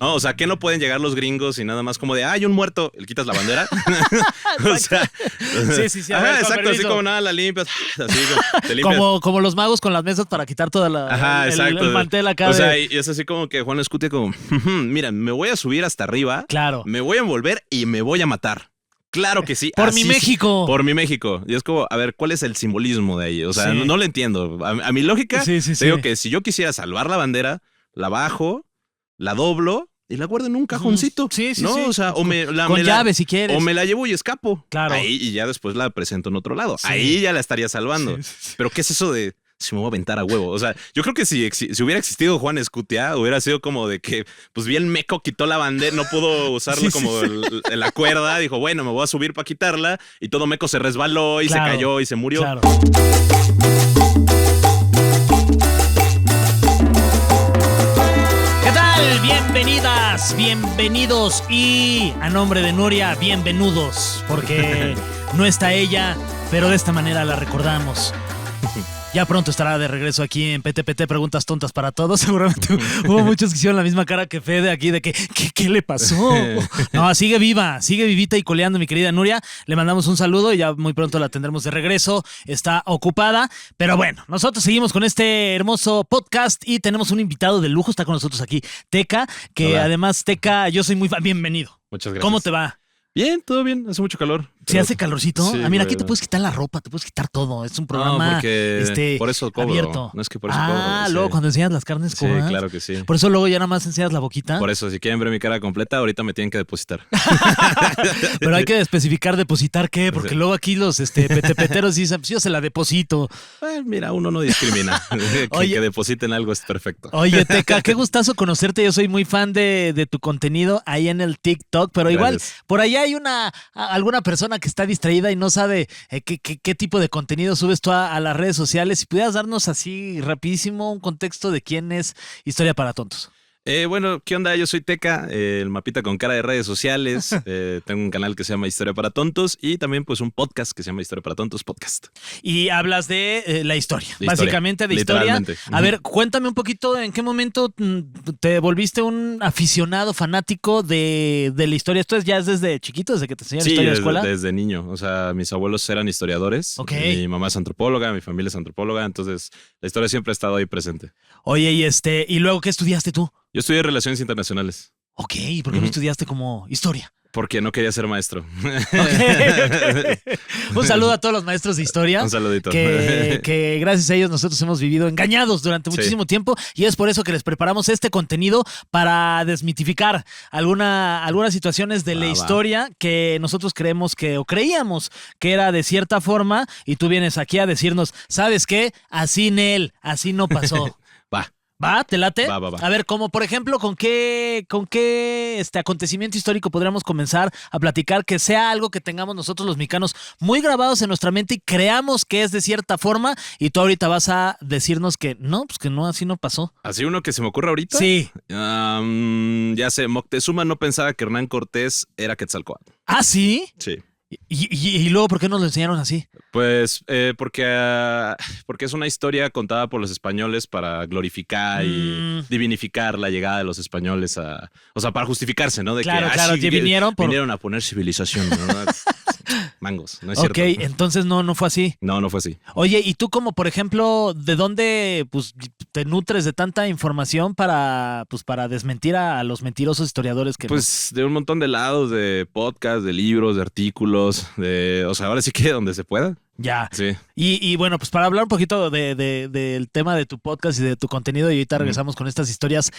No, o sea, que no pueden llegar los gringos y nada más como de, hay un muerto, le quitas la bandera. O sea, Sí. ajá, exacto, así como nada, la limpias, así te limpias. Como los magos con las mesas para quitar toda el mantel acá. O sea, y es así como que Juan Escutia como, mira, me voy a subir hasta arriba, claro, me voy a envolver y me voy a matar. Claro que sí. Por mi México. Por mi México. Y es como, a ver, ¿cuál es el simbolismo de ahí? O sea, no lo entiendo. A mi lógica, te digo que si yo quisiera salvar la bandera, la bajo, la doblo y la guardo en un cajoncito. Sí. O sea, con llave si quieres. O me la llevo y escapo. Claro. Ahí, y ya después la presento en otro lado. Sí. Ahí ya la estaría salvando. Sí. Pero ¿qué es eso de si me voy a aventar a huevo? O sea, yo creo que si hubiera existido Juan Escutia, hubiera sido como de que, pues bien meco, quitó la bandera, no pudo usarla como la cuerda. Dijo, bueno, me voy a subir para quitarla. Y todo meco se resbaló y se cayó y se murió. Claro. Bienvenidas, bienvenidos y a nombre de Nuria, bienvenudos, porque no está ella, pero de esta manera la recordamos. Ya pronto estará de regreso aquí en PTPT Preguntas Tontas para Todos. Seguramente hubo muchos que hicieron la misma cara que Fede aquí de que ¿qué le pasó? No, sigue vivita y coleando mi querida Nuria. Le mandamos un saludo y ya muy pronto la tendremos de regreso. Está ocupada, pero bueno, nosotros seguimos con este hermoso podcast y tenemos un invitado de lujo. Está con nosotros aquí Teca, que Hola. Además Teca, yo soy muy fan. Bienvenido. Muchas gracias. ¿Cómo te va? Bien, todo bien, hace mucho calor. ¿Se hace calorcito? Sí, Mira, güey, aquí te puedes quitar la ropa, te puedes quitar todo. Es un programa porque por eso cobro. abierto. No es que por eso cobro. Luego cuando enseñas las carnes cobras. Sí, claro que sí. Por eso luego ya nada más enseñas la boquita. Por eso, si quieren ver mi cara completa, ahorita me tienen que depositar. Pero hay que especificar depositar qué, porque luego aquí los petepeteros dicen, pues yo se la deposito. Mira, uno no discrimina. Que depositen algo es perfecto. Oye, Teca, qué gustazo conocerte. Yo soy muy fan de tu contenido ahí en el TikTok, pero Gracias. igual por allá hay alguna persona que está distraída y no sabe qué tipo de contenido subes tú a las redes sociales. Si pudieras darnos así rapidísimo un contexto de quién es Historia para Tontos. Bueno, ¿qué onda? Yo soy Teca, el mapita con cara de redes sociales. Tengo un canal que se llama Historia para Tontos y también pues un podcast que se llama Historia para Tontos Podcast. Y hablas de la historia, De básicamente de historia. A ver, cuéntame un poquito en qué momento te volviste un aficionado fanático de la historia. ¿Esto ya es desde chiquito, desde que te enseñaron historia en la escuela? Desde niño. O sea, mis abuelos eran historiadores. Okay. Mi mamá es antropóloga, mi familia es antropóloga. Entonces, la historia siempre ha estado ahí presente. Oye, ¿y luego qué estudiaste tú? Yo estudié Relaciones Internacionales. Ok, ¿por qué no estudiaste como historia? Porque no quería ser maestro. Okay. Un saludo a todos los maestros de historia. Un saludito. Que gracias a ellos nosotros hemos vivido engañados durante muchísimo tiempo y es por eso que les preparamos este contenido para desmitificar algunas situaciones de la historia que nosotros creíamos que era de cierta forma y tú vienes aquí a decirnos, ¿sabes qué? Así no pasó. ¿Va? ¿Te late? Va. A ver, como por ejemplo, ¿con qué acontecimiento histórico podríamos comenzar a platicar que sea algo que tengamos nosotros los mexicanos muy grabados en nuestra mente y creamos que es de cierta forma y tú ahorita vas a decirnos que no, pues que no, así no pasó? ¿Así uno que se me ocurre ahorita? Sí. Ya sé, Moctezuma no pensaba que Hernán Cortés era Quetzalcóatl. ¿Ah, sí? Sí. ¿Y luego por qué nos lo enseñaron así? Pues porque es una historia contada por los españoles para glorificar y divinificar la llegada de los españoles o sea, para justificarse, ¿no? De claro, sí, que vinieron a poner civilización, ¿no? Mangos, ¿no es cierto? Ok, entonces no fue así. No fue así. Oye, ¿y tú como, por ejemplo, de dónde pues, te nutres de tanta información para desmentir a los mentirosos historiadores que... Pues de un montón de lados, de podcasts, de libros, de artículos, o sea, ahora sí que donde se pueda. Ya. Sí. Y bueno, pues para hablar un poquito del tema de tu podcast y de tu contenido, y ahorita regresamos con estas historias,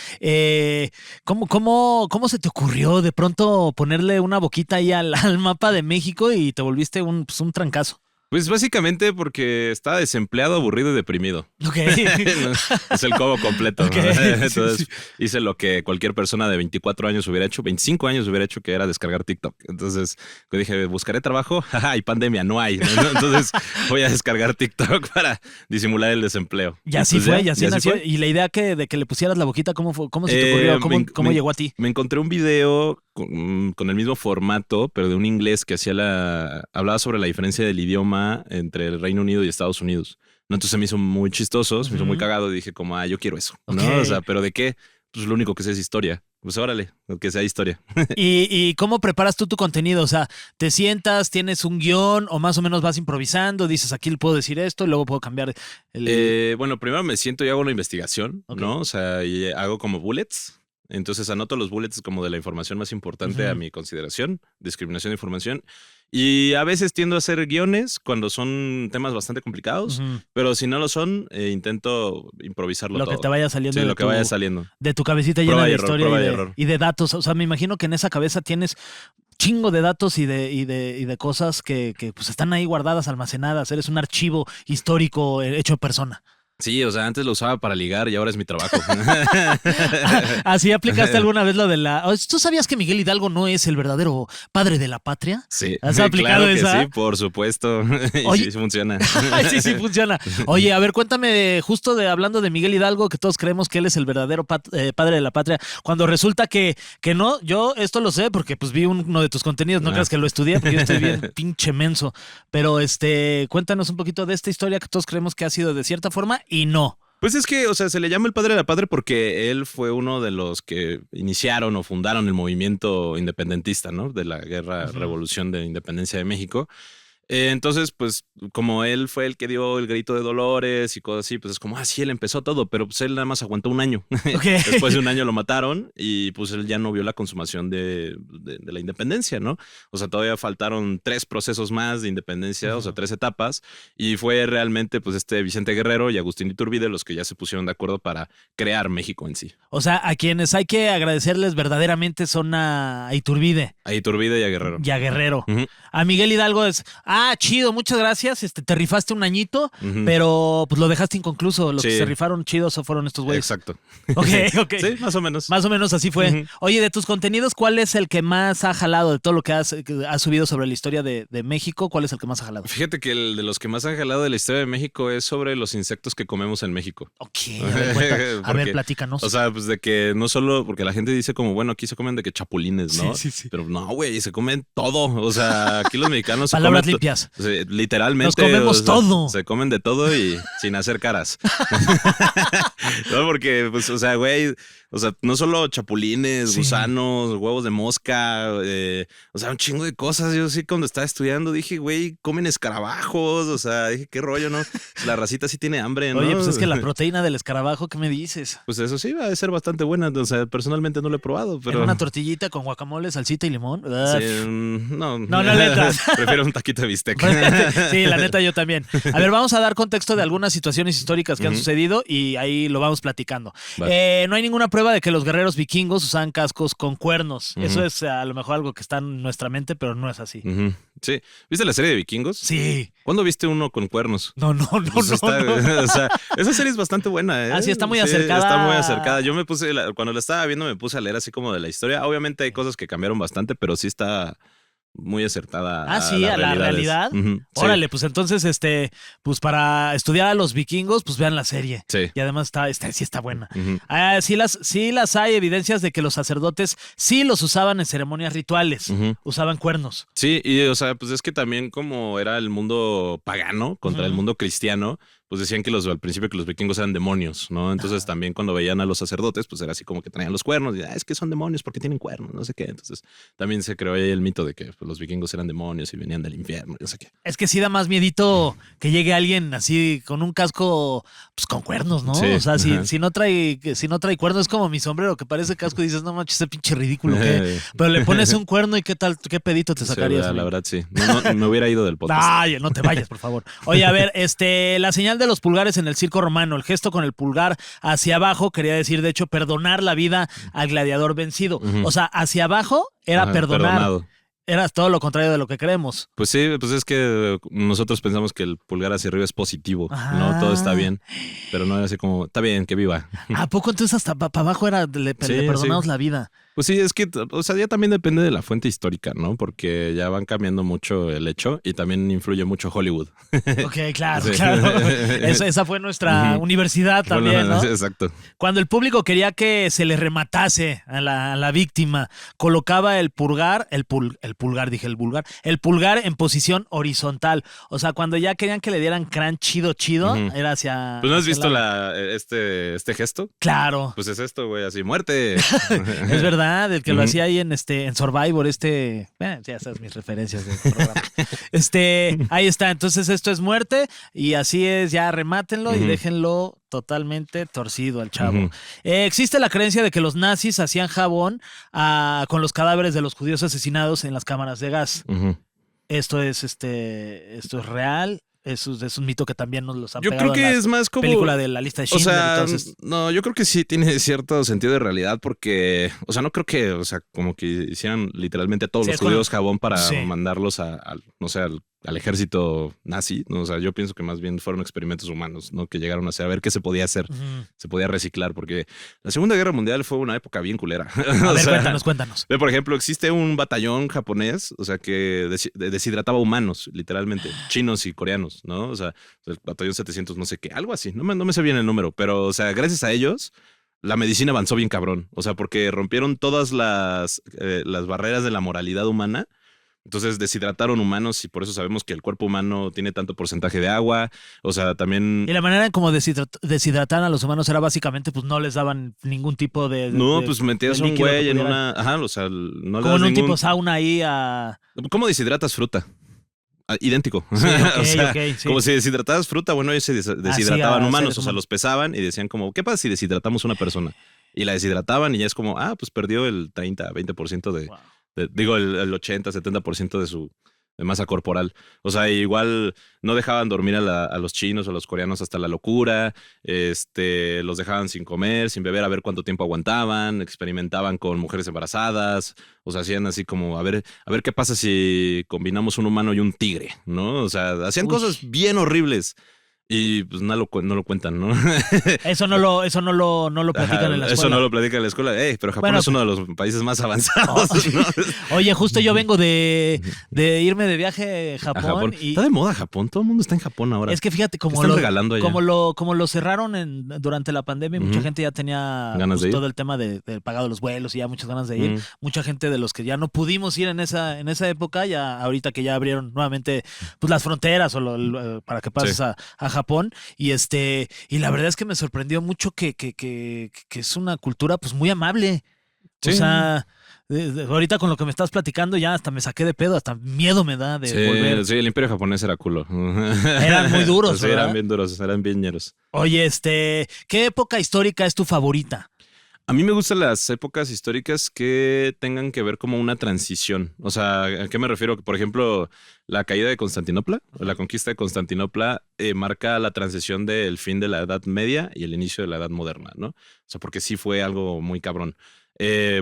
¿cómo se te ocurrió de pronto ponerle una boquita ahí al mapa de México y te volviste un trancazo? Pues básicamente porque estaba desempleado, aburrido y deprimido. Ok. Es el combo completo. Okay. ¿No? Entonces hice lo que cualquier persona de 24 años hubiera hecho, 25 años hubiera hecho, que era descargar TikTok. Entonces dije, buscaré trabajo, y pandemia, no hay. ¿No? Entonces voy a descargar TikTok para disimular el desempleo. Y así pues fue, y así nació. Fue. Y la idea de que le pusieras la boquita, ¿cómo se te ocurrió? ¿Cómo llegó a ti? Me encontré un video con el mismo formato, pero de un inglés que hablaba sobre la diferencia del idioma entre el Reino Unido y Estados Unidos. ¿No? Entonces se me hizo muy chistoso, se me hizo muy cagado y dije como, yo quiero eso, ¿no? Okay. O sea, ¿pero de qué? pues lo único que sé es historia. Pues órale, que sea historia. ¿Y cómo preparas tú tu contenido? O sea, ¿te sientas, tienes un guión o más o menos vas improvisando? Dices, aquí le puedo decir esto y luego puedo cambiar Bueno, primero me siento y hago una investigación, Ok. ¿no? O sea, y hago como bullets. Entonces anoto los bullets como de la información más importante a mi consideración, discriminación de información. Y a veces tiendo a hacer guiones cuando son temas bastante complicados, pero si no lo son, intento improvisarlo Lo todo. que te vaya saliendo Sí, lo que vaya saliendo. de tu cabecita llena Prueba y de error, historia prueba y y error. y de datos. O sea, me imagino que en esa cabeza tienes chingo de datos y de cosas que pues están ahí guardadas, almacenadas. Eres un archivo histórico hecho persona. Sí, o sea, antes lo usaba para ligar y ahora es mi trabajo. ¿Así aplicaste alguna vez lo de la... ¿Tú sabías que Miguel Hidalgo no es el verdadero padre de la patria? Sí, ¿Has aplicado claro que esa? sí, por supuesto. Y Oye. sí funciona. Sí, sí funciona. Oye, a ver, cuéntame justo hablando de Miguel Hidalgo, que todos creemos que él es el verdadero padre de la patria, cuando resulta que no, yo esto lo sé porque pues vi uno de tus contenidos, no creas que lo estudié porque yo estoy bien pinche menso, pero cuéntanos un poquito de esta historia que todos creemos que ha sido de cierta forma y no. Pues es que, o sea, se le llama el padre de la patria porque él fue uno de los que iniciaron o fundaron el movimiento independentista, ¿no? De la guerra, revolución de independencia de México. Entonces, pues, como él fue el que dio el grito de Dolores y cosas así, pues es como, sí, él empezó todo, pero pues él nada más aguantó un año. Okay. Después de un año lo mataron y pues él ya no vio la consumación de la independencia, ¿no? O sea, todavía faltaron 3 procesos más de independencia, o sea, 3 etapas, y fue realmente pues Vicente Guerrero y Agustín Iturbide los que ya se pusieron de acuerdo para crear México en sí. O sea, a quienes hay que agradecerles verdaderamente son a Iturbide. A Iturbide y a Guerrero. Y a Guerrero. A Miguel Hidalgo es, chido, muchas gracias, te rifaste un añito, pero pues lo dejaste inconcluso. Los que se rifaron chidos fueron estos güeyes. Exacto. Ok. Sí, más o menos. Más o menos así fue. Oye, de tus contenidos, ¿cuál es el que más ha jalado de todo lo que has subido sobre la historia de México? ¿Cuál es el que más ha jalado? Fíjate que el de los que más han jalado de la historia de México es sobre los insectos que comemos en México. Ok, a ver, platícanos. O sea, pues de que no solo, porque la gente dice como, bueno, aquí se comen de que chapulines, ¿no? Sí. Pero no, güey, se comen todo. O sea, aquí los mexicanos Palabras limpias. O sea, literalmente. Nos comemos todo. Se comen de todo y sin hacer caras. No, porque, pues, o sea, güey, o sea, no solo chapulines, gusanos, huevos de mosca, o sea, un chingo de cosas. Yo sí, cuando estaba estudiando, dije, güey, comen escarabajos. O sea, dije, qué rollo, ¿no? La racita sí tiene hambre, ¿no? Oye, pues es que la proteína del escarabajo, ¿qué me dices? Pues eso sí, va a ser bastante buena. O sea, personalmente no lo he probado, pero. ¿En una tortillita con guacamole, salsita y limón? Sí, no. No le entras. Prefiero un taquito de bistec. Sí, la neta yo también. A ver, vamos a dar contexto de algunas situaciones históricas que han sucedido y ahí lo vamos platicando. Vale. No hay ninguna prueba de que los guerreros vikingos usaban cascos con cuernos. Eso es a lo mejor algo que está en nuestra mente, pero no es así. Sí. ¿Viste la serie de vikingos? Sí. ¿Cuándo viste uno con cuernos? No. Pues o sea, esa serie es bastante buena, ¿eh? Sí, está muy acercada. Está muy acercada. Yo me puse, cuando la estaba viendo, me puse a leer así como de la historia. Obviamente hay cosas que cambiaron bastante, pero sí está muy acertada a la realidad. Órale, pues entonces, pues para estudiar a los vikingos, pues vean la serie. Sí. Y además sí está buena. Sí las hay evidencias de que los sacerdotes sí los usaban en ceremonias rituales. Usaban cuernos. Sí, y o sea, pues es que también como era el mundo pagano contra el mundo cristiano, pues decían que al principio que los vikingos eran demonios, ¿no? Entonces también cuando veían a los sacerdotes, pues era así como que traían los cuernos y es que son demonios porque tienen cuernos, no sé qué. Entonces también se creó ahí el mito de que pues, los vikingos eran demonios y venían del infierno, no sé qué. Es que sí da más miedito que llegue alguien así con un casco, pues con cuernos, ¿no? Sí. O sea, si no trae cuernos, es como mi sombrero que parece casco y dices, no manches, ese pinche ridículo, ¿qué? Pero le pones un cuerno y qué tal, qué pedito te sacarías. Sí, la verdad sí. No, me hubiera ido del podcast. Ay, no te vayas, por favor. Oye, a ver, la señal de los pulgares en el circo romano, el gesto con el pulgar hacia abajo quería decir, de hecho, perdonar la vida al gladiador vencido. O sea, hacia abajo era perdonar. Perdonado. Era todo lo contrario de lo que creemos. Pues sí, pues es que nosotros pensamos que el pulgar hacia arriba es positivo, ¿no? Todo está bien, pero no era así como, está bien, que viva. ¿A poco entonces hasta para abajo le perdonamos la vida? Pues sí, es que, o sea, ya también depende de la fuente histórica, ¿no? Porque ya van cambiando mucho el hecho y también influye mucho Hollywood. Ok, claro, Sí. claro. Esa fue nuestra universidad también, Bueno, ¿no? exacto. Cuando el público quería que se le rematase a la víctima, colocaba el pulgar, el pulgar, dije el vulgar, el pulgar en posición horizontal. O sea, cuando ya querían que le dieran crán chido, Ujú. era hacia... Pues ¿no has hacia visto la- este gesto? Claro. Pues es esto, güey, así, muerte. Es verdad, el que lo Ujú. hacía ahí en Survivor, ya sabes mis referencias del programa. Ahí está, entonces esto es muerte y así es, ya remátenlo y Ujú. déjenlo totalmente torcido al chavo. Ujú. Existe la creencia de que los nazis hacían jabón con los cadáveres de los judíos asesinados en las cámaras de gas. Ujú. Esto es real. Es un mito que también nos los han Yo pegado creo en que la es más como... película de La Lista de O Schindler y sea, todo eso. no, yo creo que sí tiene cierto sentido de realidad porque, o sea, no creo que, o sea, como que hicieran literalmente a todos Sí, los es con- judíos jabón para Sí. mandarlos no sé, al ejército nazi, ¿no? O sea, yo pienso que más bien fueron experimentos humanos, ¿no? Que llegaron a hacer, a ver qué se podía hacer, Ujú. se podía reciclar, porque la Segunda Guerra Mundial fue una época bien culera. A O ver, sea, cuéntanos. ve, por ejemplo, existe un batallón japonés, o sea, que deshidrataba humanos, literalmente, chinos y coreanos, ¿no? O sea, el batallón 700, no sé qué, algo así, no me sé bien el número, pero, o sea, gracias a ellos, la medicina avanzó bien cabrón, o sea, porque rompieron todas las barreras de la moralidad humana. Entonces deshidrataron humanos y por eso sabemos que el cuerpo humano tiene tanto porcentaje de agua. O sea, también... Y la manera en cómo deshidratar a los humanos era básicamente, pues no les daban ningún tipo No, pues metías de un líquido que güey en pudieran. una... Ajá, o sea, no le Como das en un ningún... tipo sauna ahí a... ¿Cómo deshidratas fruta? Idéntico. Sí, ok, O sea, ok, sí. como si deshidratabas fruta, bueno, ellos se deshidrataban a humanos, seres o sea, humanos. los pesaban y decían como, ¿qué pasa si deshidratamos una persona? Y la deshidrataban y ya es como, pues perdió el 30, 20% Wow. digo, el 80, 70% de su de masa corporal. O sea, igual no dejaban dormir a los chinos o a los coreanos hasta la locura, los dejaban sin comer, sin beber, a ver cuánto tiempo aguantaban, experimentaban con mujeres embarazadas, o sea, hacían así como, a ver qué pasa si combinamos un humano y un tigre, ¿no? O sea, hacían Uy. cosas bien horribles. Y pues no lo cuentan, ¿no? Eso no lo platican Ajá, en la eso escuela. no lo platican en la escuela. Pero Japón Bueno, es uno de los países más avanzados, ¿no? Oye, justo yo vengo de irme de viaje a A Japón Japón. y Está de moda Japón. Todo el mundo está en Japón ahora. es que fíjate, ¿Qué están regalando allá? como lo cerraron durante la pandemia, y mucha Ujú. gente ya tenía ¿Ganas pues, de ir? todo el tema del pagado de los vuelos y ya muchas ganas de ir. Mm. Mucha gente de los que ya no pudimos ir en esa época, ya ahorita que ya abrieron nuevamente pues las fronteras para que pases Sí. a Japón. Y la verdad es que me sorprendió mucho que es una cultura pues muy amable. Sí. O sea, ahorita con lo que me estás platicando ya hasta me saqué de pedo, hasta miedo me da de volver. Sí, el imperio japonés era culo. Eran muy duros, Sí, ¿verdad? eran bien duros, eran bien ñeros. Oye, ¿qué época histórica es tu favorita? A mí me gustan las épocas históricas que tengan que ver como una transición. O sea, ¿a qué me refiero? Por ejemplo, la caída de Constantinopla, o la conquista de Constantinopla, marca la transición del fin de la Edad Media y el inicio de la Edad Moderna, ¿no? O sea, porque sí fue algo muy cabrón.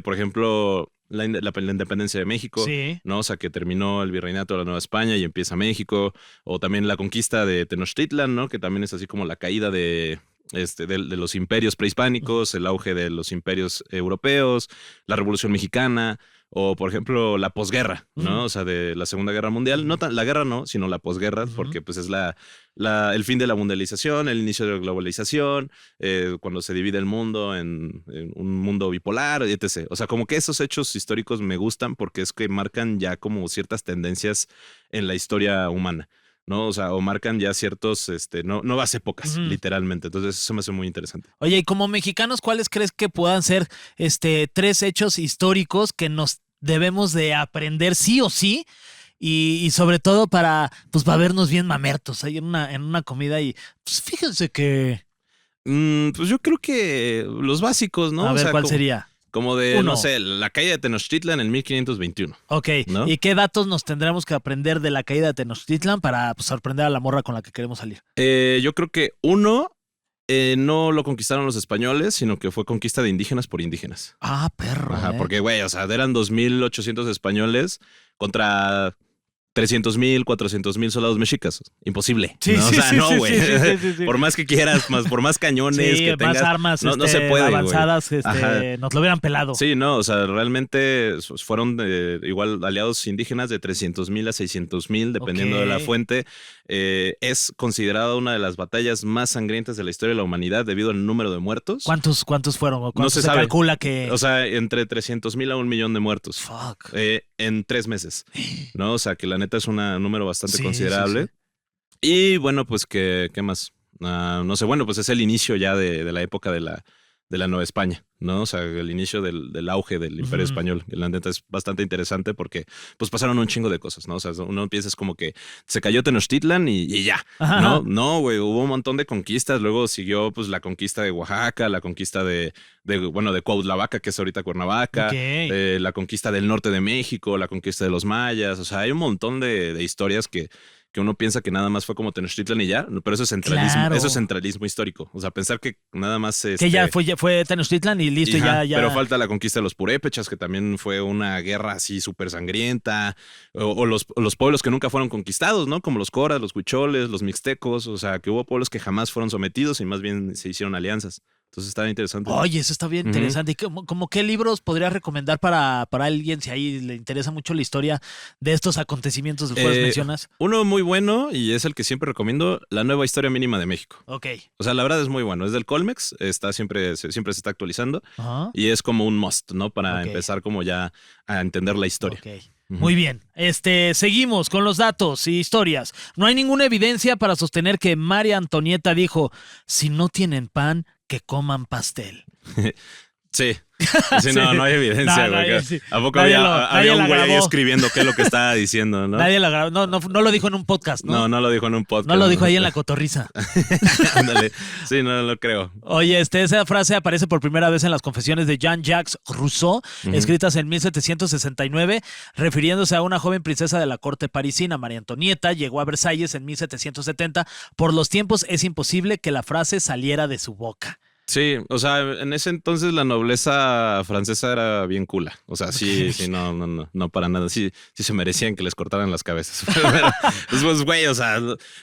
Por ejemplo, la independencia de México, Sí. ¿no? O sea, que terminó el virreinato de la Nueva España y empieza México. O también la conquista de Tenochtitlan, ¿no? Que también es así como la caída de los imperios prehispánicos, el auge de los imperios europeos, la Revolución Mexicana, o por ejemplo la posguerra, ¿no? Ujú. O sea, de la Segunda Guerra Mundial. No la guerra no, sino la posguerra, Ujú. porque pues es el fin de la mundialización, el inicio de la globalización, cuando se divide el mundo en un mundo bipolar, etc. O sea, como que esos hechos históricos me gustan porque es que marcan ya como ciertas tendencias en la historia humana, ¿no? O sea, o marcan ya ciertos, nuevas épocas, Ujú. literalmente. Entonces, eso me hace muy interesante. Oye, y como mexicanos, ¿cuáles crees que puedan ser 3 hechos históricos que nos debemos de aprender sí o sí? Y sobre todo para vernos bien mamertos ahí en una comida y pues fíjense que... Pues yo creo que los básicos, ¿no? A O ver, sea, ¿cuál sería? como de, Uno. no sé, la caída de Tenochtitlan en 1521. Ok, ¿No? ¿y qué datos nos tendremos que aprender de la caída de Tenochtitlan para sorprender a la morra con la que queremos salir? Yo creo que uno, no lo conquistaron los españoles, sino que fue conquista de indígenas por indígenas. Ah, perro. Ajá, porque, güey, o sea, eran 2.800 españoles contra 300,000, 400,000 soldados mexicas. Imposible. Sí, ¿no? sí, O sea, sí, no, sí, güey. sí. Por más que quieras, por más cañones Sí, que más tengas. armas no se puede, avanzadas, güey. nos lo hubieran pelado. Sí, no, o sea, realmente fueron igual aliados indígenas de 300,000 a 600,000, dependiendo de la fuente. Es considerada una de las batallas más sangrientas de la historia de la humanidad debido al número de muertos. ¿Cuántos fueron? ¿O No se se sabe. calcula que...? O sea, entre 300,000 a 1,000,000 de muertos. Fuck. En 3 meses, ¿no? O sea, que la neta es un número bastante Sí, considerable. sí. Y bueno, pues, ¿qué más? No sé, bueno, pues es el inicio ya de la época de la Nueva España, ¿no? O sea, el inicio del auge del Imperio Español. Y la neta es bastante interesante porque pues pasaron un chingo de cosas, ¿no? O sea, uno piensa es como que se cayó Tenochtitlan y ya, Ajá. ¿no? No, güey, hubo un montón de conquistas. Luego siguió pues la conquista de Oaxaca, la conquista de Cuauhtlavaca, que es ahorita Cuernavaca, Ok. la conquista del norte de México, la conquista de los mayas. O sea, hay un montón de historias que uno piensa que nada más fue como Tenochtitlan y ya, pero eso es centralismo, Claro. eso es centralismo histórico. O sea, pensar que nada más Que ya fue Tenochtitlan y listo, Ajá, ya. Pero falta la conquista de los purépechas, que también fue una guerra así súper sangrienta, o los pueblos que nunca fueron conquistados, ¿no? Como los coras, los huicholes, los mixtecos, o sea, que hubo pueblos que jamás fueron sometidos y más bien se hicieron alianzas. Entonces estaba interesante. Oye, eso está bien interesante. ¿Y como qué libros podrías recomendar para alguien si ahí le interesa mucho la historia de estos acontecimientos de los cuales mencionas? Uno muy bueno, y es el que siempre recomiendo, La Nueva Historia Mínima de México. Ok. O sea, la verdad es muy bueno. Es del Colmex, siempre se está actualizando. Ajá. Y es como un must, ¿no? Para empezar como ya a entender la historia. Ok. Muy bien. Seguimos con los datos y historias. No hay ninguna evidencia para sostener que María Antonieta dijo: si no tienen pan, que coman pastel. Sí. Sí, no hay evidencia, güey. Sí. ¿A poco Nadie había un la güey ahí grabó. escribiendo qué es lo que estaba diciendo, no? Nadie la grabó. No lo dijo en un podcast, ¿no? No lo dijo en un podcast. No lo dijo ahí en la cotorriza. Ándale. Sí, no lo creo. Oye, esa frase aparece por primera vez en las confesiones de Jean-Jacques Rousseau, escritas en 1769, refiriéndose a una joven princesa de la corte parisina, María Antonieta. Llegó a Versalles en 1770. Por los tiempos es imposible que la frase saliera de su boca. Sí, o sea, en ese entonces la nobleza francesa era bien cula. O sea, sí, no para nada. Sí se merecían que les cortaran las cabezas. Pero, pues, güey, o sea,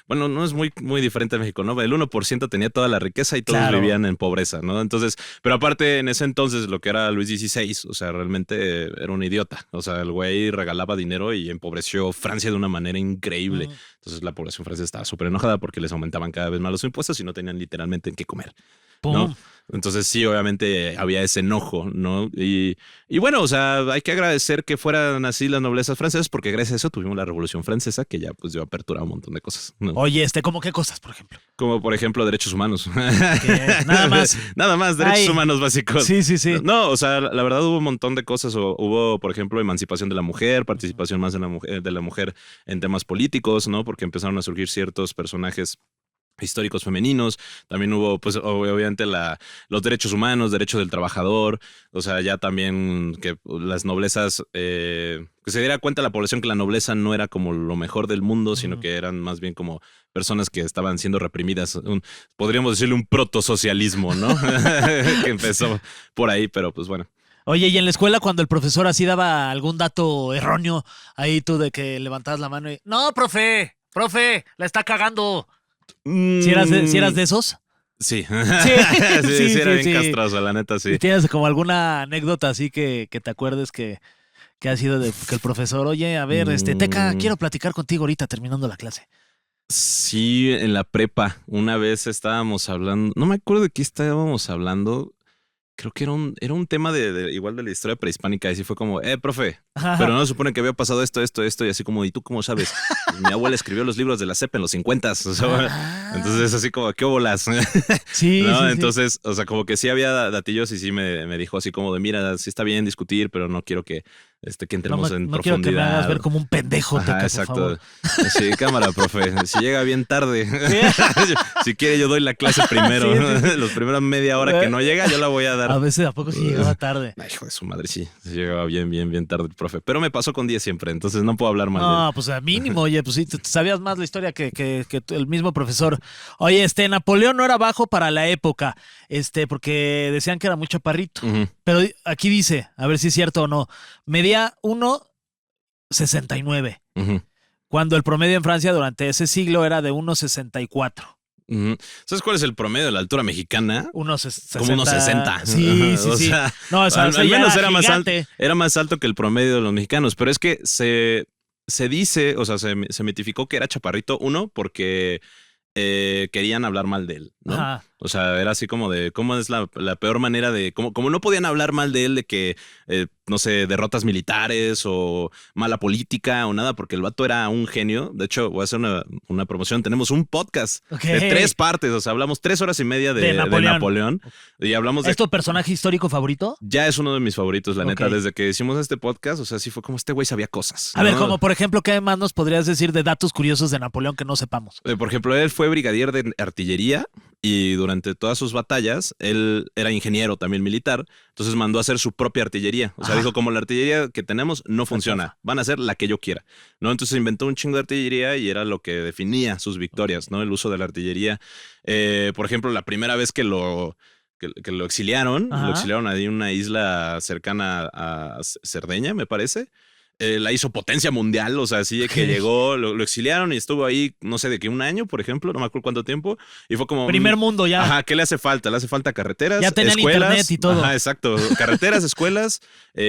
bueno, no es muy diferente a México, ¿no? El 1% tenía toda la riqueza y todos vivían en pobreza, ¿no? Entonces, pero aparte, en ese entonces, lo que era Luis XVI, o sea, realmente era un idiota. O sea, el güey regalaba dinero y empobreció Francia de una manera increíble. Entonces, la población francesa estaba súper enojada porque les aumentaban cada vez más los impuestos y no tenían literalmente en qué comer. ¿No? Entonces sí, obviamente había ese enojo, ¿no? Y bueno, o sea, hay que agradecer que fueran así las noblezas francesas porque gracias a eso tuvimos la Revolución Francesa que ya pues dio apertura a un montón de cosas, ¿no? Oye, ¿cómo qué cosas, por ejemplo? Como por ejemplo derechos humanos. Nada más. Nada más, derechos humanos básicos. Sí. No, o sea, la verdad hubo un montón de cosas. Hubo, por ejemplo, emancipación de la mujer, participación más de la mujer en temas políticos, ¿no? Porque empezaron a surgir ciertos personajes históricos femeninos. También hubo, pues, obviamente los derechos humanos, derechos del trabajador. O sea, ya también que las noblezas, que se diera cuenta la población que la nobleza no era como lo mejor del mundo, sino que eran más bien como personas que estaban siendo reprimidas. Podríamos decirle un protosocialismo, ¿no? Que empezó por ahí, pero pues bueno. Oye, y en la escuela cuando el profesor así daba algún dato erróneo, ahí tú de que levantabas la mano y... No, profe, la está cagando. ¿Si eras de esos? Sí. Sí, era bien castroso, la neta, sí. ¿Tienes como alguna anécdota así que te acuerdes que ha sido de que el profesor, oye, a ver, Teca, quiero platicar contigo ahorita terminando la clase? Sí, en la prepa, una vez estábamos hablando, no me acuerdo de qué estábamos hablando. Creo que era un tema igual de la historia prehispánica. Y sí fue como, profe, pero no se supone que había pasado esto. Y así como, ¿y tú cómo sabes? Mi abuela escribió los libros de la CEP en los 50s. O sea, entonces así como, ¿qué bolas? Sí, ¿no? sí. Entonces, o sea, como que sí había datillos y sí me dijo así como de, mira, sí está bien discutir, pero no quiero que entremos en no profundidad. Quiero que me hagas ver como un pendejo, Teca, exacto. por favor. Sí, cámara, profe. Si llega bien tarde. Si quiere, yo doy la clase primero. Sí. Los primeros media hora que no llega, yo la voy a dar. A veces, ¿a poco sí llegaba tarde? Ay, hijo de su madre, sí. Llegaba bien tarde el profe. Pero me pasó con 10 siempre, entonces no puedo hablar mal de él. No, pues a mínimo, oye, pues sí, sabías más la historia que el mismo profesor. Oye, Napoleón no era bajo para la época, porque decían que era muy chaparrito. Pero aquí dice, a ver si es cierto o no, medía 1,69. cuando el promedio en Francia durante ese siglo era de 1,64. ¿Sabes cuál es el promedio de la altura mexicana? Como 1,60. Sí. Sea, no, al menos era más alto que el promedio de los mexicanos, pero es que se dice, o sea, se mitificó que era chaparrito, uno, porque querían hablar mal de él, ¿no? Ajá. O sea, era así como de cómo es la peor manera de, como no podían hablar mal de él, de que, no sé, derrotas militares o mala política o nada, porque el vato era un genio. De hecho, voy a hacer una promoción. Tenemos un podcast de 3 partes, o sea, hablamos 3 horas y media de Napoleón. Y hablamos de... ¿Es tu personaje histórico favorito? Ya es uno de mis favoritos, la neta. Desde que hicimos este podcast, o sea, sí fue como este güey sabía cosas, ¿no? A ver, como por ejemplo, ¿qué más nos podrías decir de datos curiosos de Napoleón que no sepamos? Por ejemplo, él fue brigadier de artillería y durante todas sus batallas, él era ingeniero también militar, entonces mandó a hacer su propia artillería. O sea, dijo, como la artillería que tenemos no funciona, van a hacer la que yo quiera, ¿no? Entonces inventó un chingo de artillería y era lo que definía sus victorias, ¿no? El uso de la artillería. Por ejemplo, la primera vez que lo exiliaron, ahí en una isla cercana a Cerdeña, me parece. La hizo potencia mundial, o sea, así de que llegó, lo exiliaron y estuvo ahí, no sé de qué, un año, por ejemplo, no me acuerdo cuánto tiempo, y fue como... Primer mundo ya. Ajá, ¿qué le hace falta? Le hace falta carreteras, ya tenían escuelas. Internet y todo. Ajá, exacto. Carreteras, escuelas,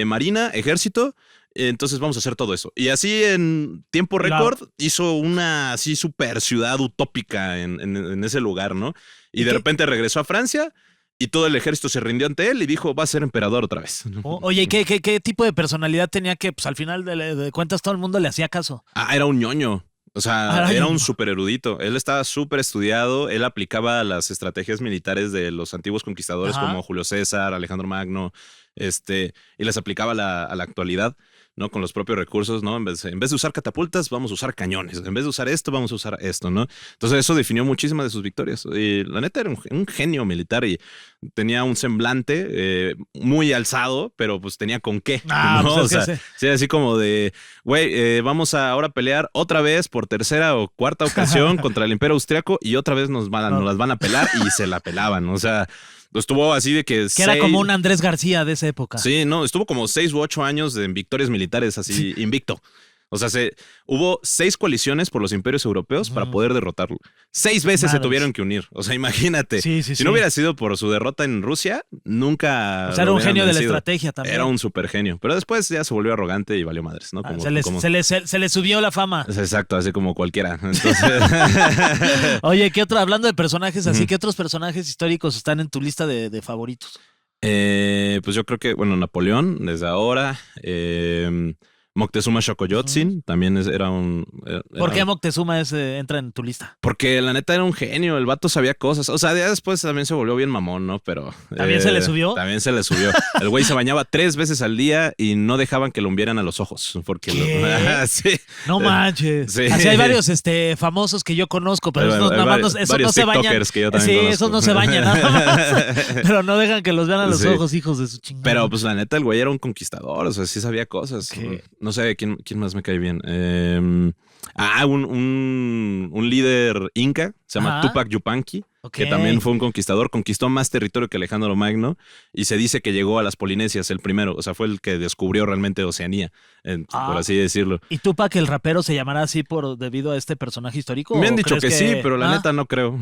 marina, ejército. Entonces vamos a hacer todo eso. Y así en tiempo récord hizo una así super ciudad utópica en ese lugar, ¿no? Y de repente regresó a Francia. Y todo el ejército se rindió ante él y dijo, va a ser emperador otra vez. Oye, ¿y qué tipo de personalidad tenía que, pues al final de cuentas, todo el mundo le hacía caso? Era un ñoño. O sea, era un súper erudito. Él estaba súper estudiado. Él aplicaba las estrategias militares de los antiguos conquistadores como Julio César, Alejandro Magno, y las aplicaba a la actualidad, ¿no? Con los propios recursos, ¿no? En vez de usar catapultas, vamos a usar cañones. En vez de usar esto, vamos a usar esto, ¿no? Entonces eso definió muchísimas de sus victorias. Y la neta era un genio militar y tenía un semblante muy alzado, pero pues tenía con qué, ¿no? Pues o sea, sí, así como de, güey, vamos a ahora pelear otra vez por tercera o cuarta ocasión contra el Imperio Austriaco y otra vez nos las van a pelar y se la pelaban, o sea... Estuvo así de que... era como un Andrés García de esa época. Sí, no, estuvo como 6 u 8 años en victorias militares, así invicto. O sea, hubo 6 coaliciones por los imperios europeos para poder derrotarlo. 6 veces se tuvieron que unir. O sea, imagínate. Si no hubiera sido por su derrota en Rusia, nunca... O sea, era un genio vencido. De la estrategia también. Era un súper genio. Pero después ya se volvió arrogante y valió madres, ¿no? Se le subió la fama. Exacto, así como cualquiera. Entonces... Oye, hablando de personajes así, ¿qué otros personajes históricos están en tu lista de favoritos? Pues yo creo que, bueno, Napoleón, desde ahora... Moctezuma Xocoyotzin también era un... ¿Por qué Moctezuma entra en tu lista? Porque la neta era un genio, el vato sabía cosas. O sea, ya después también se volvió bien mamón, ¿no? Pero... ¿También se le subió? También se le subió. El güey se bañaba 3 veces al día y no dejaban que lo vieran a los ojos. Porque sí. No manches. Sí. Así hay varios famosos que yo conozco, pero esos no se bañan. Que yo también conozco. Esos no se bañan nada más. Pero no dejan que los vean a los ojos, hijos de su chingada. Pero pues la neta el güey era un conquistador, o sea, sí sabía cosas. No sé, ¿quién más me cae bien? Un líder inca, se llama Tupac Yupanqui, que también fue un conquistador, conquistó más territorio que Alejandro Magno y se dice que llegó a las Polinesias el primero, o sea, fue el que descubrió realmente Oceanía, por así decirlo. ¿Y Tupac el rapero se llamará así debido a este personaje histórico? Me han dicho que sí, pero la neta no creo.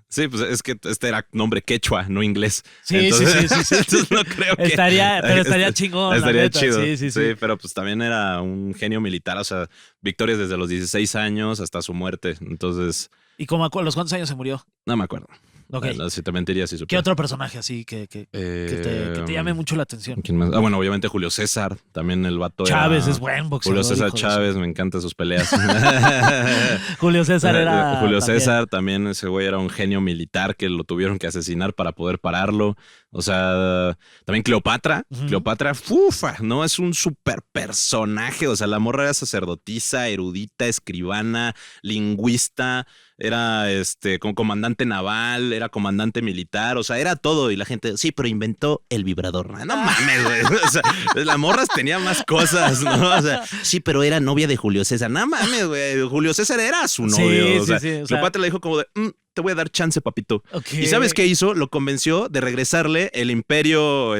Sí, pues es que este era nombre quechua, no inglés. Sí. Entonces no creo que... Estaría chingón. Estaría chido. Sí, pero pues también era un genio militar, o sea, victorias desde los 16 años hasta su muerte, entonces... ¿Y a los cuántos años se murió? No me acuerdo. Okay. Si te mentiría si supiera. ¿Qué otro personaje así que te llame mucho la atención? ¿Quién más? Bueno, obviamente Julio César. También el vato Chávez es buen boxeador. Julio César Chávez, me encantan sus peleas. Julio César era... Julio César también, ese güey era un genio militar que lo tuvieron que asesinar para poder pararlo. O sea, también Cleopatra. Cleopatra, no, es un super personaje. O sea, la morra era sacerdotisa, erudita, escribana, lingüista, era comandante naval, era comandante militar, o sea, era todo. Y la gente, sí, pero inventó el vibrador. No mames, güey. O sea, la morra tenía más cosas, ¿no? O sea, sí, pero era novia de Julio César. No mames, güey. Julio César era su novio. Sí, Cleopatra le dijo como de, te voy a dar chance, papito. Okay. ¿Y sabes qué hizo? Lo convenció de regresarle el imperio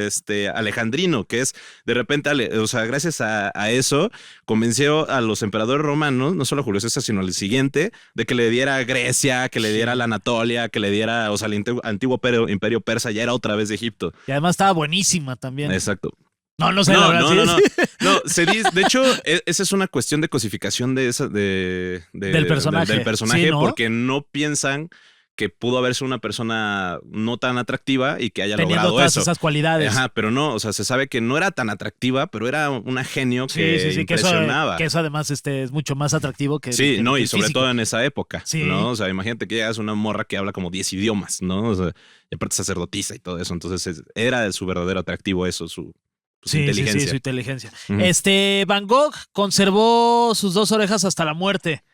alejandrino, que es de repente, o sea, gracias a eso, convenció a los emperadores romanos, no solo a Julio César, sino al siguiente, de que le diera Grecia, que le diera la Anatolia, que le diera, o sea, el antiguo imperio persa ya era otra vez de Egipto. Y además estaba buenísima también. Exacto. No sé, la verdad. No, se dice, de hecho, esa es una cuestión de cosificación del personaje. Del personaje, sí, ¿no? Porque no piensan que pudo haber sido una persona no tan atractiva y que haya teniendo logrado todas eso. esas cualidades. Ajá, pero no, o sea, se sabe que no era tan atractiva, pero era una genio que impresionaba. Que eso además es mucho más atractivo que sí, que, no, que y el sobre físico. todo en esa época, Sí. ¿no? O sea, imagínate que llegas a una morra que habla como 10 idiomas, ¿no? O sea, y aparte sacerdotisa y todo eso, entonces era su verdadero atractivo eso, su inteligencia. Sí, su inteligencia. Uh-huh. Van Gogh conservó sus 2 orejas hasta la muerte.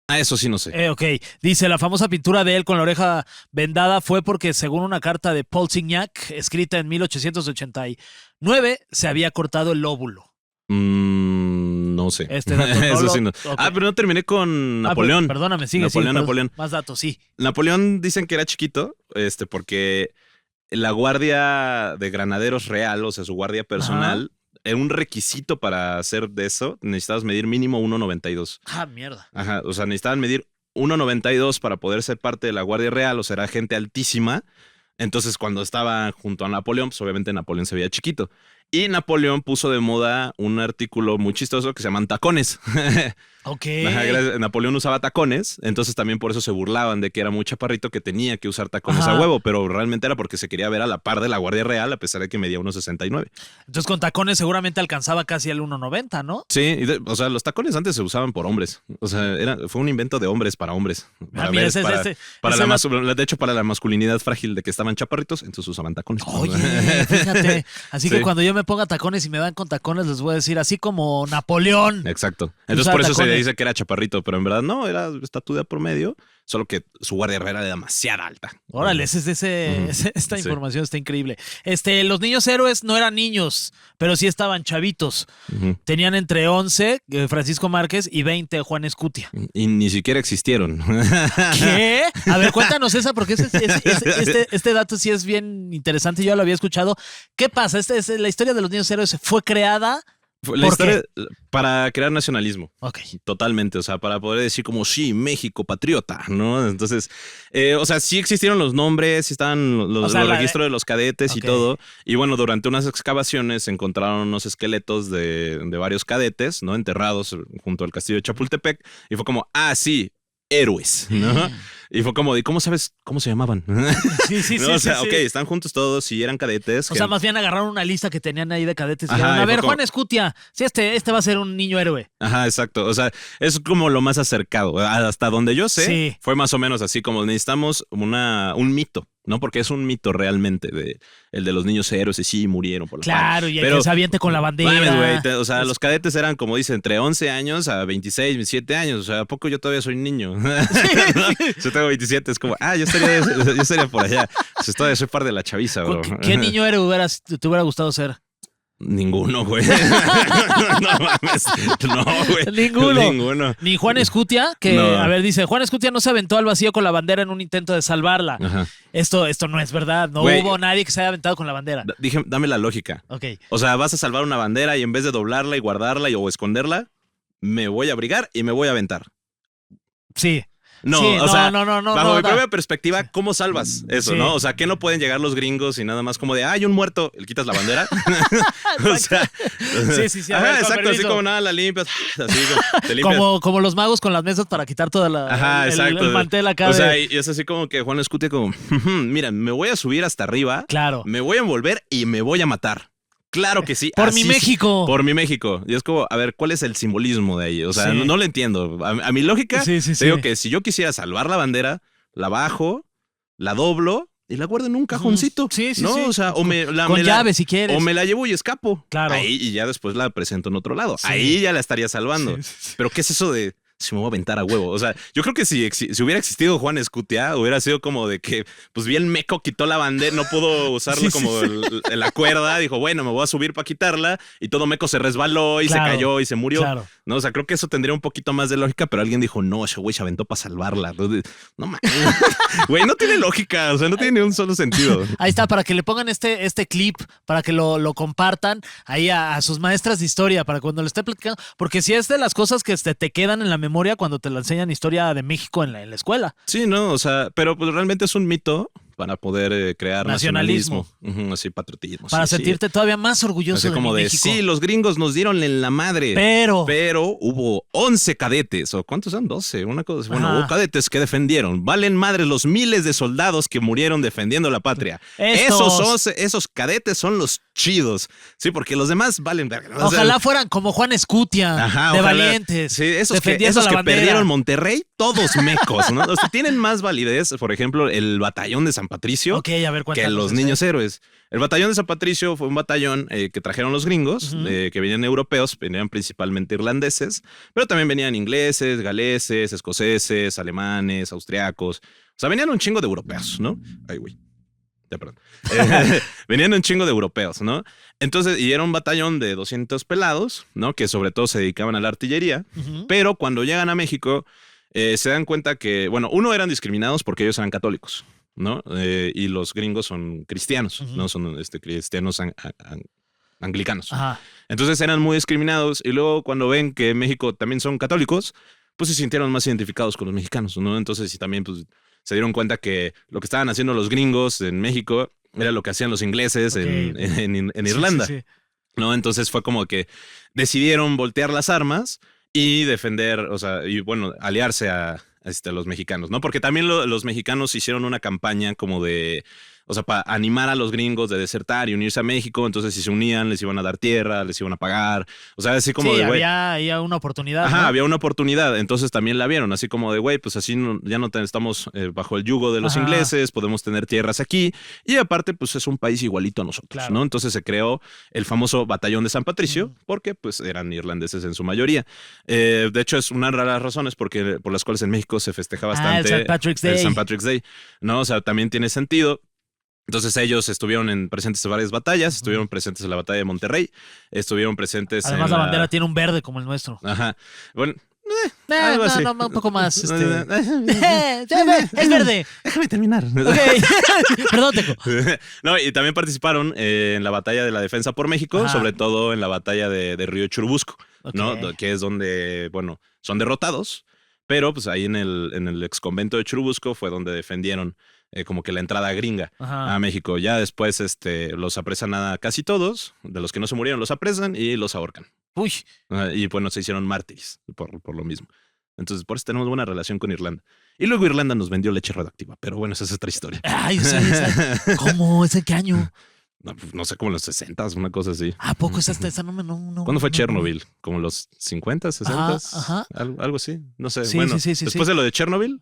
Ah, eso sí no sé. Ok, dice, la famosa pintura de él con la oreja vendada fue porque, según una carta de Paul Signac, escrita en 1889, se había cortado el lóbulo. No sé. Este dato eso sí no. Okay. Ah, pero no terminé con Napoleón. Perdóname, sigue. Napoleón. Más datos, sí. Napoleón dicen que era chiquito, porque la guardia de granaderos real, o sea, su guardia personal, era un requisito para hacer de eso, necesitabas medir mínimo 1.92. Ah, mierda. Ajá, o sea, necesitaban medir 1.92 para poder ser parte de la guardia real, o sea, era gente altísima. Entonces, cuando estaba junto a Napoleón, pues obviamente Napoleón se veía chiquito. Y Napoleón puso de moda un artículo muy chistoso que se llaman tacones. Ok. Ajá, Napoleón usaba tacones, entonces también por eso se burlaban de que era muy chaparrito que tenía que usar tacones a huevo, pero realmente era porque se quería ver a la par de la Guardia Real a pesar de que medía 1.69. Entonces con tacones seguramente alcanzaba casi el 1.90, ¿no? Sí, o sea, los tacones antes se usaban por hombres. O sea, fue un invento de hombres para hombres. De hecho, para la masculinidad frágil de que estaban chaparritos, entonces usaban tacones. Oye, fíjate. Así que cuando yo me ponga tacones y me dan con tacones, les voy a decir así como Napoleón. Exacto. Entonces por eso se dice que era chaparrito, pero en verdad no, era estatura por medio, solo que su guardia real era demasiado alta. Órale, esta información está increíble. Los niños héroes no eran niños, pero sí estaban chavitos. Tenían entre 11 Francisco Márquez y 20 Juan Escutia. Y ni siquiera existieron. ¿Qué? A ver, cuéntanos esa, porque este dato sí es bien interesante. Yo lo había escuchado. ¿Qué pasa? La historia de los niños héroes fue creada. La historia para crear nacionalismo. Ok. Totalmente. O sea, para poder decir como, sí, México, patriota, ¿no? Entonces, o sea, sí existieron los nombres, sí estaban los registros de los cadetes y todo. Y bueno, durante unas excavaciones se encontraron unos esqueletos de varios cadetes, ¿no? Enterrados junto al castillo de Chapultepec. Y fue como, sí, héroes, ¿no? Y fue como, ¿y cómo sabes cómo se llamaban? Sí, ¿no? O sea, ok, están juntos todos y eran cadetes. O sea, más bien agarraron una lista que tenían ahí de cadetes y dijeron, a ver, Juan Escutia, sí, este va a ser un niño héroe. Ajá, exacto. O sea, es como lo más acercado. Hasta donde yo sé, fue más o menos así como necesitamos un mito, ¿no? Porque es un mito realmente el de los niños héroes y sí murieron por la paz. Claro, y el que se aviente con la bandera. Mames, güey, o sea, los cadetes eran, como dice, entre 11 años a 26, 27 años. O sea, ¿a poco yo todavía soy niño? Yo tengo 27, es como, yo estaría por allá. O sea, todavía soy par de la chaviza, bro. ¿Qué niño héroe te hubiera gustado ser? Ninguno, güey. No mames. No, güey. Ninguno. Ni Juan Escutia, que, a ver, dice, Juan Escutia no se aventó al vacío con la bandera en un intento de salvarla. Ajá. Esto no es verdad. No hubo nadie que se haya aventado con la bandera. Dije, dame la lógica. Ok. O sea, vas a salvar una bandera y en vez de doblarla y guardarla o esconderla, me voy a abrigar y me voy a aventar. Sí. No, sí, o sea, no, bajo mi propia perspectiva, ¿cómo salvas eso, no? O sea, ¿qué no pueden llegar los gringos y nada más como de, hay un muerto, le quitas la bandera? O sea, sí. Ajá, exacto, así como nada, la limpias, así te limpias. Como los magos con las mesas para quitar toda el mantel acá. O sea, y es así como que Juan Escutia como, mira, me voy a subir hasta arriba, claro, me voy a envolver y me voy a matar. Claro que sí. Por mi México. Por mi México. Y es como, a ver, ¿cuál es el simbolismo de ahí? O sea, no lo entiendo. A mi lógica, digo que si yo quisiera salvar la bandera, la bajo, la doblo y la guardo en un cajoncito. ¿no? O sea, con llave si quieres. O me la llevo y escapo. Claro. Ahí y ya después la presento en otro lado. Ahí ya la estaría salvando. Pero ¿qué es eso de si me voy a aventar a huevo? O sea, yo creo que si hubiera existido Juan Escutia, hubiera sido como de que, pues bien meco, quitó la bandera, no pudo usarla la cuerda, dijo, bueno, me voy a subir para quitarla, y todo meco se resbaló y se cayó y se murió. Claro. No, o sea, creo que eso tendría un poquito más de lógica, pero alguien dijo, no, ese güey se aventó para salvarla. No mames. Güey, no tiene lógica, o sea, no tiene ni un solo sentido. Ahí está, para que le pongan este clip, para que lo compartan ahí a sus maestras de historia, para cuando le esté platicando. Porque si es de las cosas que te quedan en la memoria cuando te la enseñan historia de México en la escuela. Sí, no, o sea, pero pues realmente es un mito para poder crear nacionalismo. Así, patriotismo. Para sí, sentirte todavía más orgulloso así de como mi de, México. sí, los gringos nos dieron en la madre. Pero hubo 11 cadetes, o ¿cuántos son? 12, una cosa. Bueno, hubo cadetes que defendieron. Valen madres los miles de soldados que murieron defendiendo la patria. Esos cadetes son los chidos. Sí, porque los demás valen verga. Ojalá fueran como Juan Escutia, de valientes. Sí, esos que perdieron Monterrey, todos mecos, ¿no? O sea, tienen más validez, por ejemplo, el batallón de San Patricio, a ver, que los niños héroes. El batallón de San Patricio fue un batallón que trajeron los gringos, que venían europeos, venían principalmente irlandeses, pero también venían ingleses, galeses, escoceses, alemanes, austriacos. O sea, venían un chingo de europeos, ¿no? Ay, güey. Ya, perdón. Venían un chingo de europeos, ¿no? Entonces, y era un batallón de 200 pelados, ¿no? Que sobre todo se dedicaban a la artillería, pero cuando llegan a México, se dan cuenta que, bueno, eran discriminados porque ellos eran católicos, ¿no? Y los gringos son cristianos, ¿no? Son cristianos anglicanos. Ajá. Entonces eran muy discriminados y luego cuando ven que en México también son católicos, pues se sintieron más identificados con los mexicanos, ¿no? Entonces y también pues se dieron cuenta que lo que estaban haciendo los gringos en México era lo que hacían los ingleses en Irlanda, sí. ¿no? Entonces fue como que decidieron voltear las armas y defender, o sea, y bueno, aliarse a los mexicanos, ¿no? Porque también los mexicanos hicieron una campaña como de, o sea, para animar a los gringos de desertar y unirse a México. Entonces, si se unían, les iban a dar tierra, les iban a pagar. O sea, así como de, güey. Había una oportunidad. Ajá, ¿no? había una oportunidad. Entonces también la vieron, así como de, güey, pues así ya no estamos bajo el yugo de los ingleses, podemos tener tierras aquí. Y aparte, pues es un país igualito a nosotros, claro, ¿no? Entonces se creó el famoso Batallón de San Patricio, porque pues eran irlandeses en su mayoría. De hecho, es una de las razones por las cuales en México se festeja bastante el St. Patrick's Day, ¿no? O sea, también tiene sentido. Entonces ellos estuvieron presentes en varias batallas, estuvieron presentes en la batalla de Monterrey, estuvieron presentes Además la bandera tiene un verde como el nuestro. Ajá. Bueno, un poco más. Es verde. Déjame terminar. Okay. Perdón, Teco. No, y también participaron en la batalla de la defensa por México, sobre todo en la batalla de Río Churubusco, ¿no? Que es donde, bueno, son derrotados, pero pues ahí en el exconvento de Churubusco fue donde defendieron como que la entrada gringa a México. Ya después los apresan a casi todos, de los que no se murieron los apresan y los ahorcan. Uy. Y bueno, se hicieron mártires por lo mismo. Entonces, por eso tenemos buena relación con Irlanda. Y luego Irlanda nos vendió leche radioactiva, pero bueno, esa es otra historia. Ay, ¿cómo? ¿Es en qué año? No sé, como en los 60s, una cosa así. ¿A poco esa no? ¿Cuándo fue Chernobyl? ¿Como los 50, 60? Ajá. Algo así, no sé. Sí, bueno, sí. después de lo de Chernobyl,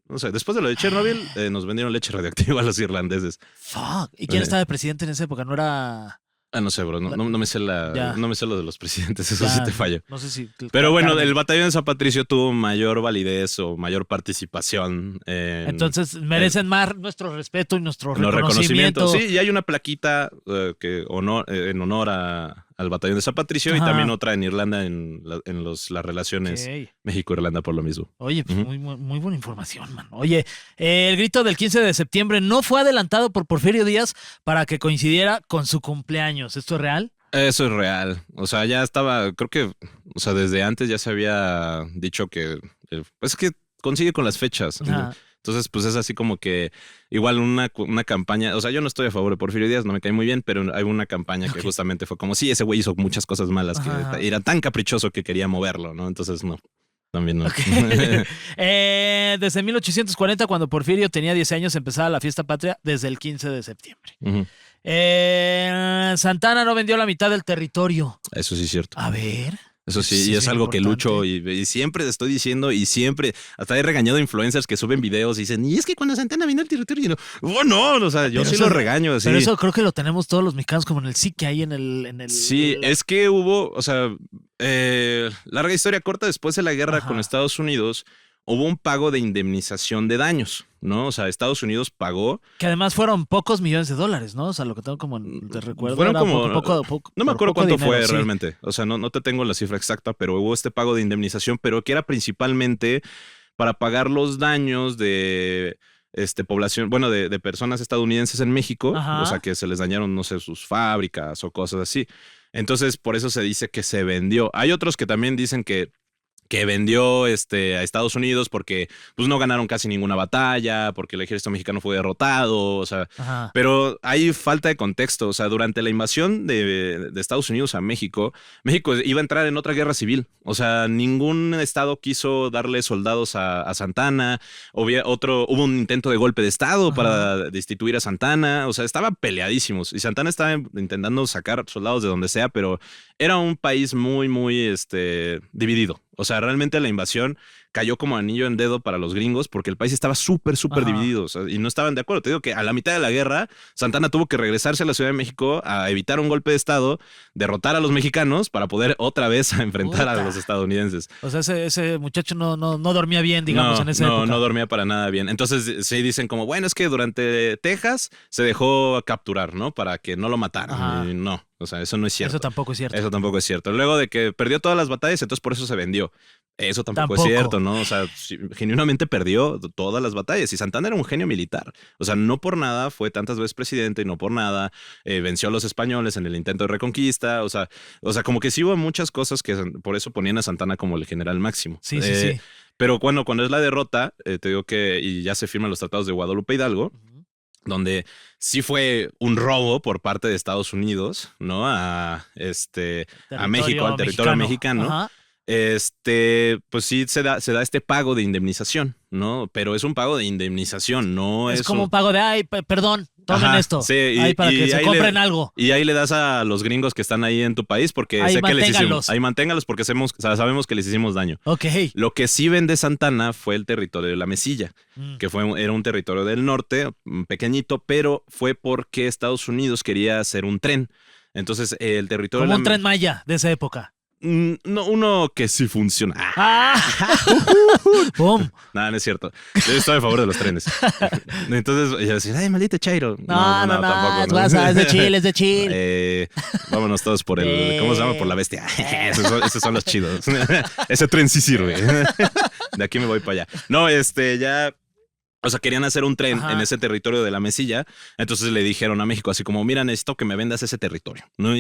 no sé, después de lo de Chernobyl nos vendieron leche radioactiva a los irlandeses. Fuck. ¿Y quién estaba de presidente en esa época? ¿No era...? No sé, bro. No me sé no me sé lo de los presidentes. Eso sí te fallo. No sé si. Pero bueno, el batallón de San Patricio tuvo mayor validez o mayor participación. Entonces merecen más nuestro respeto y nuestro reconocimiento. Sí, y hay una plaquita en honor al batallón de San Patricio y también otra en Irlanda en las relaciones México-Irlanda por lo mismo. Oye, pues muy buena información, man. Oye, el grito del 15 de septiembre no fue adelantado por Porfirio Díaz para que coincidiera con su cumpleaños. ¿Esto es real? Eso es real. O sea, ya estaba, creo que, o sea, desde antes ya se había dicho que, pues que consigue con las fechas. Entonces, pues es así como que igual una campaña, o sea, yo no estoy a favor de Porfirio Díaz, no me cae muy bien, pero hay una campaña que justamente fue como, sí, ese güey hizo muchas cosas malas, que era tan caprichoso que quería moverlo, ¿no? Entonces, no. También no. Desde 1840, cuando Porfirio tenía 10 años, empezaba la fiesta patria desde el 15 de septiembre. Santana no vendió la mitad del territorio. Eso sí es cierto. A ver. Eso sí, y es algo importante. que lucho y siempre estoy diciendo y siempre, hasta he regañado a influencers que suben videos y dicen, y es que cuando Santana vino al territorio, y no, o sea, yo pero sí lo regaño. Pero eso creo que lo tenemos todos los mexicanos como en el psique ahí en el... Sí, es que hubo, o sea, larga historia corta, después de la guerra con Estados Unidos, hubo un pago de indemnización de daños, ¿no? O sea, Estados Unidos pagó. Que además fueron pocos millones de dólares, ¿no? O sea, lo que tengo como de recuerdo. Fueron era como. No me acuerdo cuánto dinero, fue sí. realmente. O sea, no te tengo la cifra exacta, pero hubo este pago de indemnización, pero que era principalmente para pagar los daños de población, bueno, de personas estadounidenses en México. Ajá. O sea, que se les dañaron, no sé, sus fábricas o cosas así. Entonces, por eso se dice que se vendió. Hay otros que también dicen que vendió a Estados Unidos porque pues no ganaron casi ninguna batalla, porque el ejército mexicano fue derrotado, o sea, Ajá. pero hay falta de contexto. O sea, durante la invasión de Estados Unidos a México, México iba a entrar en otra guerra civil. O sea, ningún estado quiso darle soldados a Santana. Hubo un intento de golpe de estado Ajá. para destituir a Santana. O sea, estaban peleadísimos y Santana estaba intentando sacar soldados de donde sea, pero era un país muy, muy dividido. O sea, realmente la invasión cayó como anillo en dedo para los gringos porque el país estaba súper Ajá. dividido, o sea, y no estaban de acuerdo. Te digo que a la mitad de la guerra, Santana tuvo que regresarse a la Ciudad de México a evitar un golpe de estado, derrotar a los mexicanos para poder otra vez a enfrentar a los estadounidenses. O sea, ese muchacho no dormía bien, digamos, en esa época. No dormía para nada bien. Entonces sí dicen como, bueno, es que durante Texas se dejó capturar, ¿no? Para que no lo mataran. Ajá. Y no, o sea, eso no es cierto. Eso tampoco es cierto. Eso tampoco es cierto. Luego de que perdió todas las batallas, entonces por eso se vendió. Eso tampoco es cierto, ¿no? O sea, genuinamente perdió todas las batallas. Y Santana era un genio militar. O sea, no por nada fue tantas veces presidente y no por nada venció a los españoles en el intento de reconquista. O sea, como que sí hubo muchas cosas que por eso ponían a Santana como el general máximo. Sí, sí. Pero cuando es la derrota, te digo que y ya se firman los tratados de Guadalupe Hidalgo, donde sí fue un robo por parte de Estados Unidos, ¿no? A México, al territorio mexicano. Ajá. Pues sí se da este pago de indemnización, ¿no? Pero es un pago de indemnización, no es como un pago de, perdón, tomen esto. Sí, ahí para que se compren algo. Y ahí le das a los gringos que están ahí en tu país porque ahí sé que les hicimos. Manténgalos. Ahí manténgalos porque sabemos que les hicimos daño. Ok. Lo que sí vende Santana fue el territorio de la Mesilla, que era un territorio del norte, pequeñito, pero fue porque Estados Unidos quería hacer un tren. Entonces, el territorio... Como un Tren Maya de esa época. No, uno que sí funciona. ¡Pum! Nada, no es cierto. Yo estoy a favor de los trenes. Entonces, yo decía, ay, maldito Chairo. No, tampoco. Es de Chile. Vámonos todos por ¿cómo se llama? Por la bestia. Esos son los chidos. Ese tren sí sirve. De aquí me voy para allá. No, ya... O sea, querían hacer un tren en ese territorio de la Mesilla. Entonces le dijeron a México así como, mira, necesito que me vendas ese territorio, ¿no?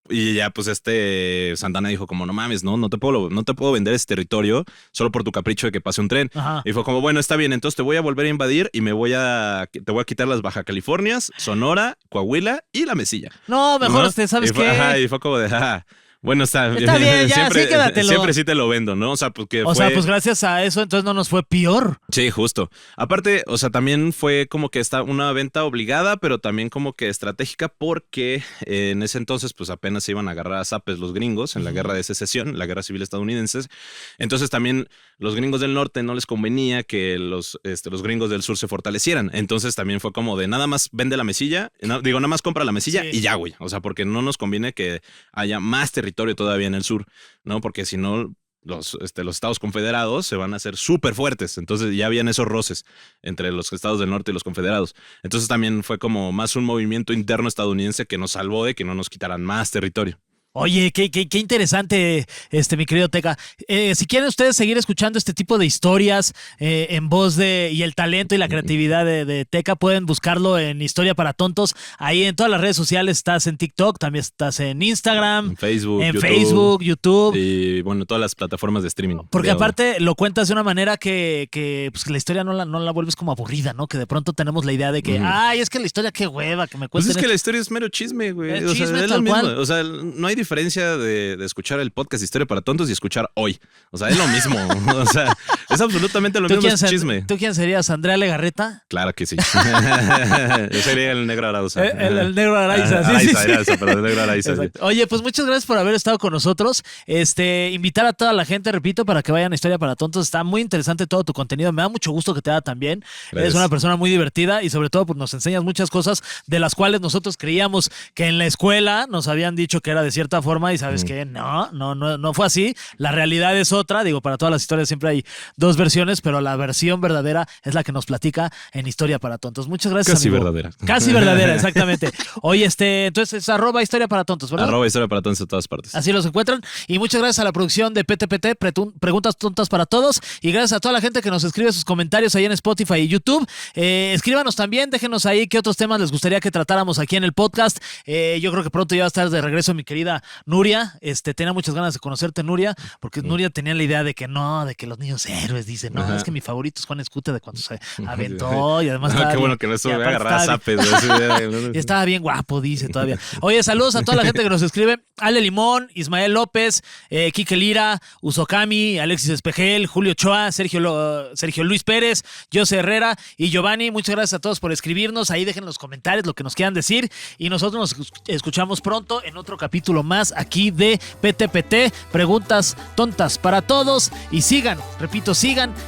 Y ya pues Santana dijo como, no mames, no te puedo vender ese territorio solo por tu capricho de que pase un tren. Ajá. Y fue como, bueno, está bien, entonces te voy a volver a invadir y te voy a quitar las Baja Californias, Sonora, Coahuila y la Mesilla. No, mejor ¿no? ¿sabes qué? Y fue como de, bueno, está bien, ya, siempre, sí, quédatelo. Siempre sí te lo vendo, ¿no? O sea, porque pues gracias a eso entonces no nos fue peor. Sí, justo. Aparte, o sea, también fue como que una venta obligada, pero también como que estratégica porque en ese entonces pues apenas se iban a agarrar a zapes los gringos en la guerra de secesión, la guerra civil estadounidense. Entonces también los gringos del norte no les convenía que los gringos del sur se fortalecieran. Entonces también fue como de nada más vende la Mesilla, nada más compra la Mesilla y ya, güey. O sea, porque no nos conviene que haya más territorio todavía en el sur, ¿no? Porque si no, los estados confederados se van a hacer súper fuertes. Entonces ya habían esos roces entre los estados del norte y los confederados. Entonces también fue como más un movimiento interno estadounidense que nos salvó de que no nos quitaran más territorio. Oye, qué interesante, mi querido Teca. Si quieren ustedes seguir escuchando este tipo de historias en voz y el talento y la creatividad de Teca, pueden buscarlo en Historia para Tontos. Ahí en todas las redes sociales estás en TikTok, también estás en Instagram, en Facebook, YouTube. Y bueno, todas las plataformas de streaming. Porque aparte lo cuentas de una manera que la historia no la vuelves como aburrida, ¿no? Que de pronto tenemos la idea de que, es que la historia qué hueva, que me cuenten. Pues es que la historia es mero chisme, güey. Es chisme, tal lo mismo. cual. O sea, no hay diferencia de escuchar el podcast Historia para Tontos y escuchar hoy. O sea, es lo mismo. O sea, es absolutamente lo mismo, es chisme. ¿Tú quién serías? ¿Andrea Legarreta? Claro que sí. Yo sería el negro Arauza. El negro Araiza, sí. Pero el negro Araiza. Oye, pues muchas gracias por haber estado con nosotros. Invitar a toda la gente, repito, para que vayan a Historia para Tontos. Está muy interesante todo tu contenido. Me da mucho gusto que te haga también. Eres una persona muy divertida y sobre todo pues, nos enseñas muchas cosas de las cuales nosotros creíamos que en la escuela nos habían dicho que era de cierta forma y sabes que no fue así. La realidad es otra. Digo, para todas las historias siempre hay dos versiones, pero la versión verdadera es la que nos platica en Historia para Tontos. Muchas gracias, Casi amigo. verdadera. Casi verdadera, exactamente. Oye, entonces es @Historia para Tontos, ¿verdad? Historia para Tontos en todas partes. Así los encuentran. Y muchas gracias a la producción de PTPT, Preguntas Tontas para Todos. Y gracias a toda la gente que nos escribe sus comentarios ahí en Spotify y YouTube. Escríbanos también, déjenos ahí qué otros temas les gustaría que tratáramos aquí en el podcast. Yo creo que pronto ya va a estar de regreso mi querida Nuria. Tenía muchas ganas de conocerte, Nuria, porque Nuria tenía la idea de que los niños héroes, dicen, no, es que mi favorito es Juan Escutia de cuando se aventó y además qué bueno que no estuvo agarrar zapes. Y estaba bien guapo, dice todavía. Oye, saludos a toda la gente que nos escribe. Ale Limón, Ismael López, Quique Lira, Usokami, Alexis Espejel, Julio Ochoa, Sergio Luis Pérez, José Herrera y Giovanni. Muchas gracias a todos por escribirnos. Ahí dejen en los comentarios lo que nos quieran decir. Y nosotros nos escuchamos pronto en otro capítulo más aquí de PTPT, Preguntas Tontas para Todos. Y sigan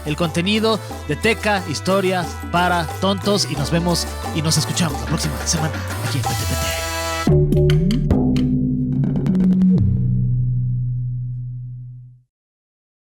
el contenido de Teca, Historias para Tontos. Y nos vemos y nos escuchamos la próxima semana aquí en PTPT.